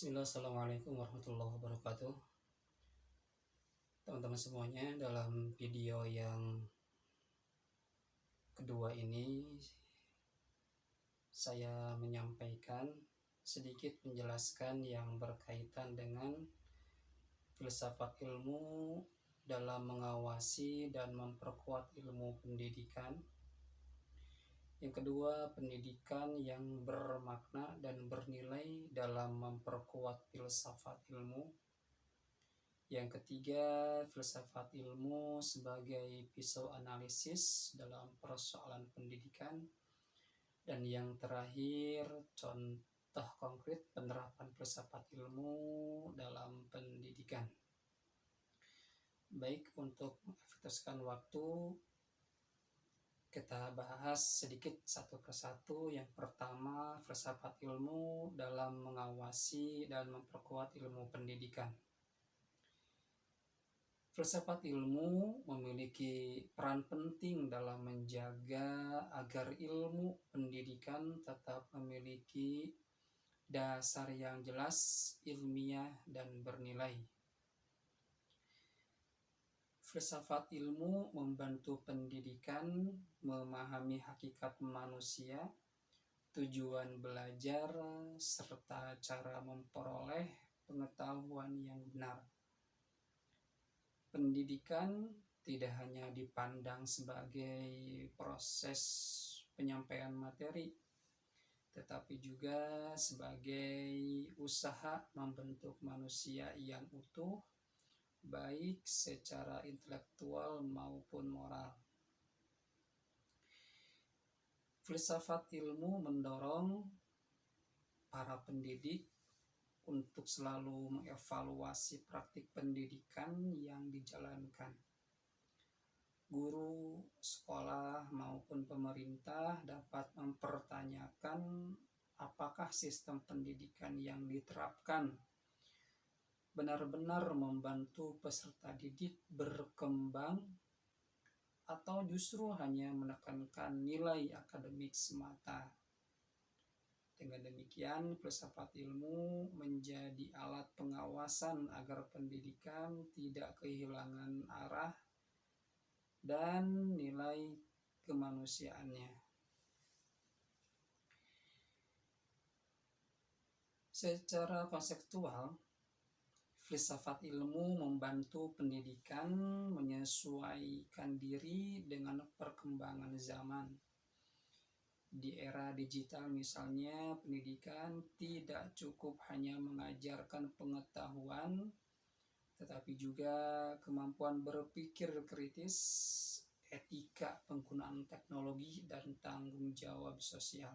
Bismillah, Assalamualaikum warahmatullahi wabarakatuh. Teman-teman semuanya, dalam video yang kedua ini saya menyampaikan sedikit menjelaskan yang berkaitan dengan filsafat ilmu dalam mengawasi dan memperkuat ilmu pendidikan. Yang kedua, pendidikan yang bermakna dan bernilai dalam memperkuat filsafat ilmu. Yang ketiga, filsafat ilmu sebagai pisau analisis dalam persoalan pendidikan. Dan yang terakhir, contoh konkret penerapan filsafat ilmu dalam pendidikan. Baik, untuk mengefektifkan waktu, kita bahas sedikit satu persatu. Yang pertama, filsafat ilmu dalam mengawasi dan memperkuat ilmu pendidikan. Filsafat ilmu memiliki peran penting dalam menjaga agar ilmu pendidikan tetap memiliki dasar yang jelas, ilmiah, dan bernilai. Filsafat ilmu membantu pendidikan memahami hakikat manusia, tujuan belajar, serta cara memperoleh pengetahuan yang benar. Pendidikan tidak hanya dipandang sebagai proses penyampaian materi, tetapi juga sebagai usaha membentuk manusia yang utuh, baik secara intelektual maupun moral. Filsafat ilmu mendorong para pendidik untuk selalu mengevaluasi praktik pendidikan yang dijalankan. Guru, sekolah, maupun pemerintah dapat mempertanyakan apakah sistem pendidikan yang diterapkan benar-benar membantu peserta didik berkembang atau justru hanya menekankan nilai akademik semata. Dengan demikian, filsafat ilmu menjadi alat pengawasan agar pendidikan tidak kehilangan arah dan nilai kemanusiaannya. Secara konseptual, filsafat ilmu membantu pendidikan menyesuaikan diri dengan perkembangan zaman. Di era digital misalnya, pendidikan tidak cukup hanya mengajarkan pengetahuan, tetapi juga kemampuan berpikir kritis, etika penggunaan teknologi, dan tanggung jawab sosial.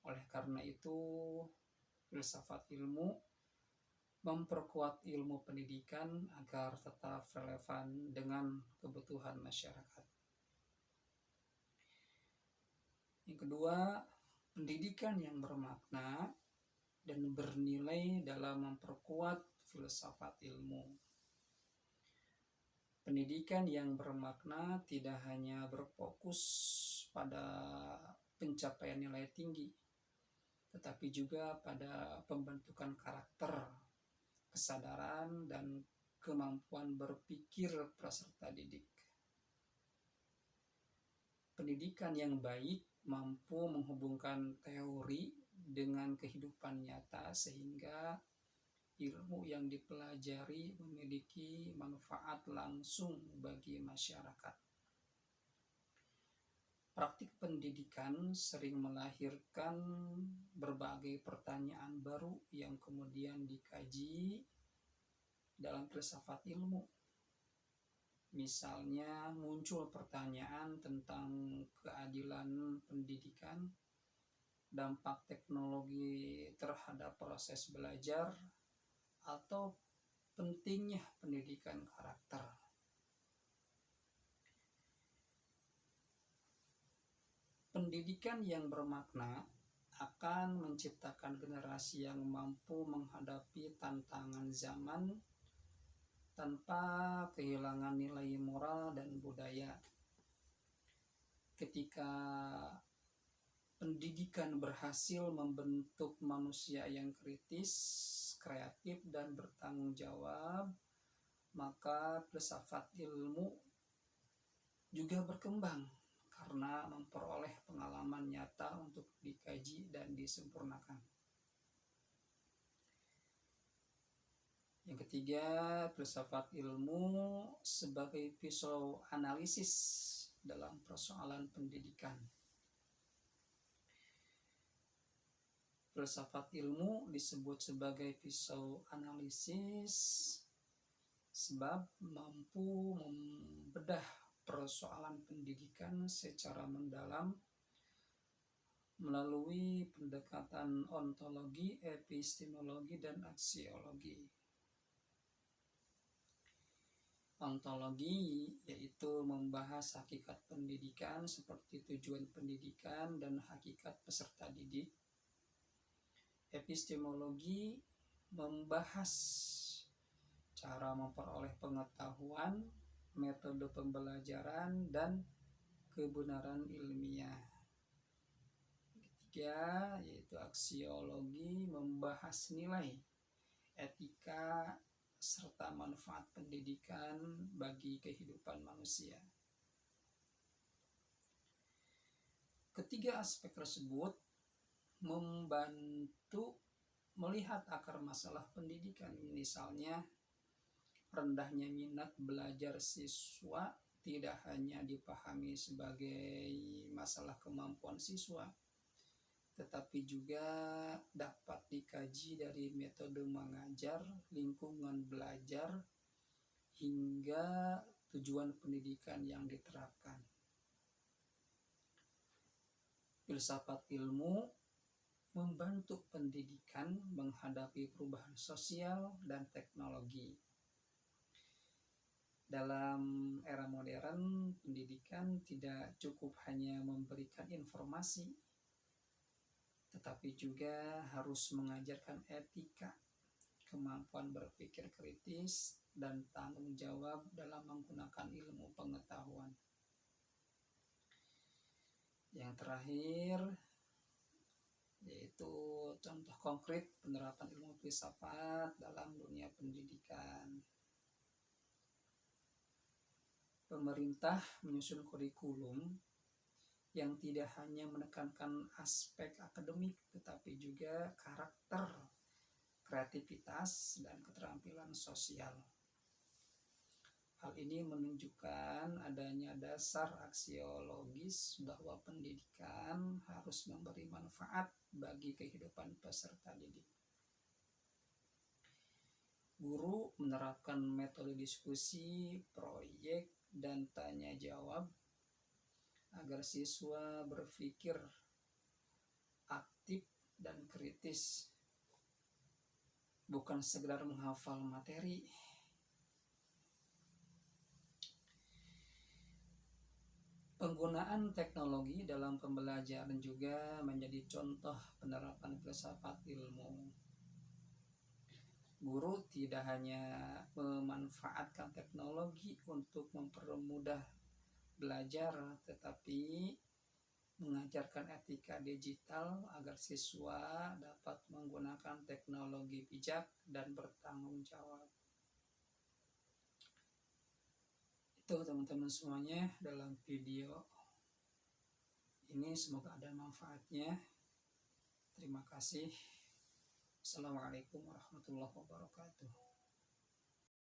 Oleh karena itu, filsafat ilmu memperkuat ilmu pendidikan agar tetap relevan dengan kebutuhan masyarakat. Yang kedua, pendidikan yang bermakna dan bernilai dalam memperkuat filsafat ilmu. Pendidikan yang bermakna tidak hanya berfokus pada pencapaian nilai tinggi, tetapi juga pada pembentukan karakter, kesadaran, dan kemampuan berpikir peserta didik. Pendidikan yang baik mampu menghubungkan teori dengan kehidupan nyata sehingga ilmu yang dipelajari memiliki manfaat langsung bagi masyarakat. Praktik pendidikan sering melahirkan berbagai pertanyaan baru yang kemudian dikaji dalam filsafat ilmu. Misalnya muncul pertanyaan tentang keadilan pendidikan, dampak teknologi terhadap proses belajar, atau pentingnya pendidikan karakter. Pendidikan yang bermakna akan menciptakan generasi yang mampu menghadapi tantangan zaman tanpa kehilangan nilai moral dan budaya. Ketika pendidikan berhasil membentuk manusia yang kritis, kreatif, dan bertanggung jawab, maka filsafat ilmu juga berkembang karena memperoleh pengalaman nyata untuk dikaji dan disempurnakan. Yang ketiga, filsafat ilmu sebagai pisau analisis dalam persoalan pendidikan. Filsafat ilmu disebut sebagai pisau analisis sebab mampu membedah persoalan pendidikan secara mendalam melalui pendekatan ontologi, epistemologi, dan aksiologi. Ontologi yaitu membahas hakikat pendidikan seperti tujuan pendidikan dan hakikat peserta didik. Epistemologi membahas cara memperoleh pengetahuan, metode pembelajaran, dan kebenaran ilmiah. Ketiga, yaitu aksiologi membahas nilai, etika, serta manfaat pendidikan bagi kehidupan manusia. Ketiga aspek tersebut membantu melihat akar masalah pendidikan, misalnya rendahnya minat belajar siswa tidak hanya dipahami sebagai masalah kemampuan siswa, tetapi juga dapat dikaji dari metode mengajar, lingkungan belajar, hingga tujuan pendidikan yang diterapkan. Filsafat ilmu membantu pendidikan menghadapi perubahan sosial dan teknologi. Dalam era modern, pendidikan tidak cukup hanya memberikan informasi, tetapi juga harus mengajarkan etika, kemampuan berpikir kritis, dan tanggung jawab dalam menggunakan ilmu pengetahuan. Yang terakhir, yaitu contoh konkret penerapan ilmu filsafat dalam dunia pendidikan. Pemerintah menyusun kurikulum yang tidak hanya menekankan aspek akademik, tetapi juga karakter, kreativitas, dan keterampilan sosial. Hal ini menunjukkan adanya dasar aksiologis bahwa pendidikan harus memberi manfaat bagi kehidupan peserta didik. Guru menerapkan metode diskusi, proyek, dan tanya jawab agar siswa berpikir aktif dan kritis, bukan sekedar menghafal materi. Penggunaan teknologi dalam pembelajaran juga menjadi contoh penerapan filsafat ilmu. Guru tidak hanya memanfaatkan teknologi untuk mempermudah belajar, tetapi mengajarkan etika digital agar siswa dapat menggunakan teknologi bijak dan bertanggung jawab. Itu teman-teman semuanya dalam video ini, semoga ada manfaatnya. Terima kasih. Assalamualaikum warahmatullahi wabarakatuh.